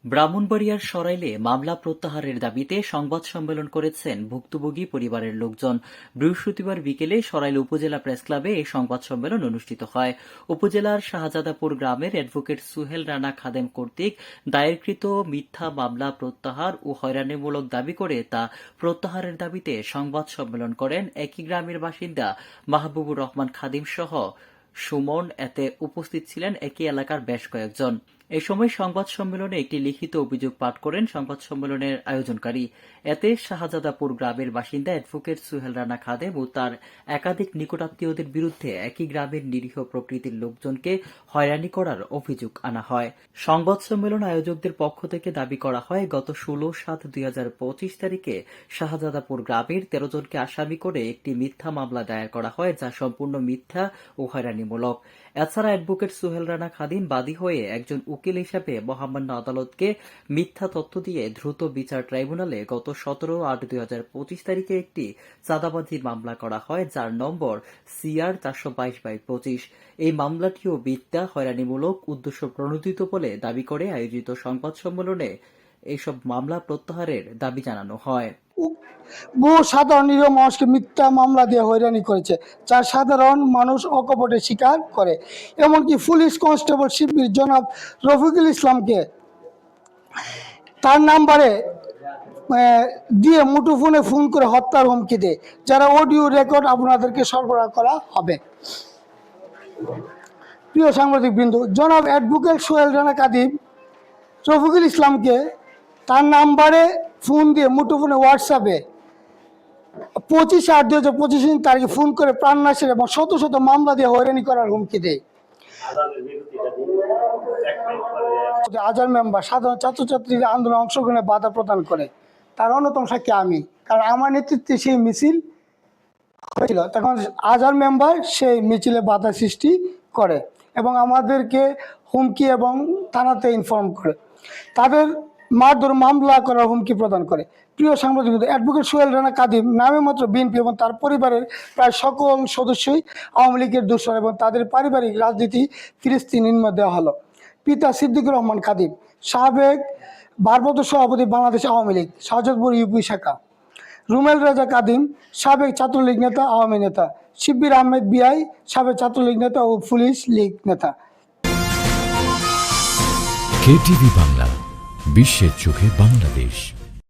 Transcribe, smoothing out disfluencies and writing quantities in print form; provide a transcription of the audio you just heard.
ব্রাহ্মণবাড়িয়ার সরাইলে মামলা প্রত্যাহারের দাবিতে সংবাদ সম্মেলন করেছেন ভুক্তভোগী পরিবারের লোকজন। বৃহস্পতিবার বিকেলে সরাইল উপজেলা প্রেসক্লাবে এই সংবাদ সম্মেলন অনুষ্ঠিত হয়। উপজেলার শাহজাদাপুর গ্রামের অ্যাডভোকেট সুহেল রানা খাদেম কর্তৃক দায়েরকৃত মিথ্যা মামলা প্রত্যাহার ও হয়রানিমূলক দাবি করে তা প্রত্যাহারের দাবিতে সংবাদ সম্মেলন করেন একই গ্রামের বাসিন্দা মাহবুবুর রহমান খাদিম সহ সুমন। এতে উপস্থিত ছিলেন একই এলাকার বেশ কয়েকজন। এ সময় সংবাদ সম্মেলনে একটি লিখিত অভিযোগ পাঠ করেন সংবাদ সম্মেলনের আয়োজনকারী। এতে শাহজাদাপুর গ্রামের বাসিন্দা অ্যাডভোকেট সুহেল রানা খাদেম ও তার একাধিক নিকটাত্মীয়দের বিরুদ্ধে একই গ্রামের নিরীহ প্রকৃতির লোকজনকে হয়রানি করার অভিযোগ আনা হয়। সংবাদ সম্মেলন আয়োজকদের পক্ষ থেকে দাবি করা হয়, গত 16/7/2025 তারিখে শাহজাদাপুর গ্রামের 13 জনকে আসামি করে একটি মিথ্যা মামলা দায়ের করা হয়, যা সম্পূর্ণ মিথ্যা ও হয়রানিমূলক। এছাড়া অ্যাডভোকেট সুহেল রানা খাদিম বাদী হয়ে একজন উকিল হিসেবে মহামান্য আদালতকে মিথ্যা তথ্য দিয়ে দ্রুত বিচার ট্রাইব্যুনালে গত 17/8/2025 তারিখে একটি চাঁদাবাজি মামলা করা হয়, যার নম্বর CR 422/25। এই মামলাটিও মিথ্যা, হয়রানিমূলক উদ্দেশ্য প্রণোদিত বলে দাবি করে আয়োজিত সংবাদ সম্মেলনে এইসব মামলা প্রত্যাহারের দাবি জানানো হয়। বহু সাধারণ নিরীহ মানুষকে মিথ্যা মামলা দিয়ে হয়রানি করেছে, যা সাধারণ মানুষ অকপটে স্বীকার করে। এমনকি পুলিশ কনস্টেবল শিবির জনাব রফিকুল ইসলামকে তার নাম্বারে দিয়ে মুঠোফোনে ফোন করে হত্যার হুমকি দেয়, যারা অডিও রেকর্ড আপনাদেরকে সরবরাহ করা হবে। প্রিয় সাংবাদিক বিন্দু, জনাব অ্যাডভোকেট সোহেল রানা খাদিম রফিকুল ইসলামকে তার নাম্বারে ফোন দিয়ে মুঠোফোনে হোয়াটসঅ্যাপে 25/8/2025 তারিখে ফোন করে প্রাণনাশের এবং শত শত মামলা দিয়ে হয়রানি করার হুমকি দেয়। আজার মেম্বার সাধারণ ছাত্রছাত্রীদের আন্দোলনে অংশগ্রহণে বাধা প্রদান করে, তার অন্যতম সাক্ষী আমি, কারণ আমার নেতৃত্বে সেই মিছিল হয়েছিল। তখন আজার মেম্বার সেই মিছিলে বাধা সৃষ্টি করে এবং আমাদেরকে হুমকি এবং থানাতে ইনফর্ম করে, তাদের মারধর মামলা করার হুমকি প্রদান করে। প্রিয় সাংবাদিক, অ্যাডভোকেট সোহেল রানা খাদিম নামে মাত্র বিএনপি এবং তার পরিবারের প্রায় সকল সদস্যই আওয়ামী লীগের দোসর এবং তাদের পারিবারিক রাজনীতি ফিলিস্তিনের মধ্যে দেওয়া হলো। পিতা সিদ্দিকুর রহমান খাদিম, সাবেক ভারপ্রাপ্ত সভাপতি বাংলাদেশ আওয়ামী লীগ শাহজাদপুর ইউপি শাখা। রুমেল রাজা খাদিম, সাবেক ছাত্রলীগ নেতা, আওয়ামী নেতা। শিব্বির আহমেদ বিআই, সাবেক ছাত্রলীগ নেতা ও পুলিশ লীগ নেতা। KTV বাংলা, বিশ্বের চোখে বাংলাদেশ।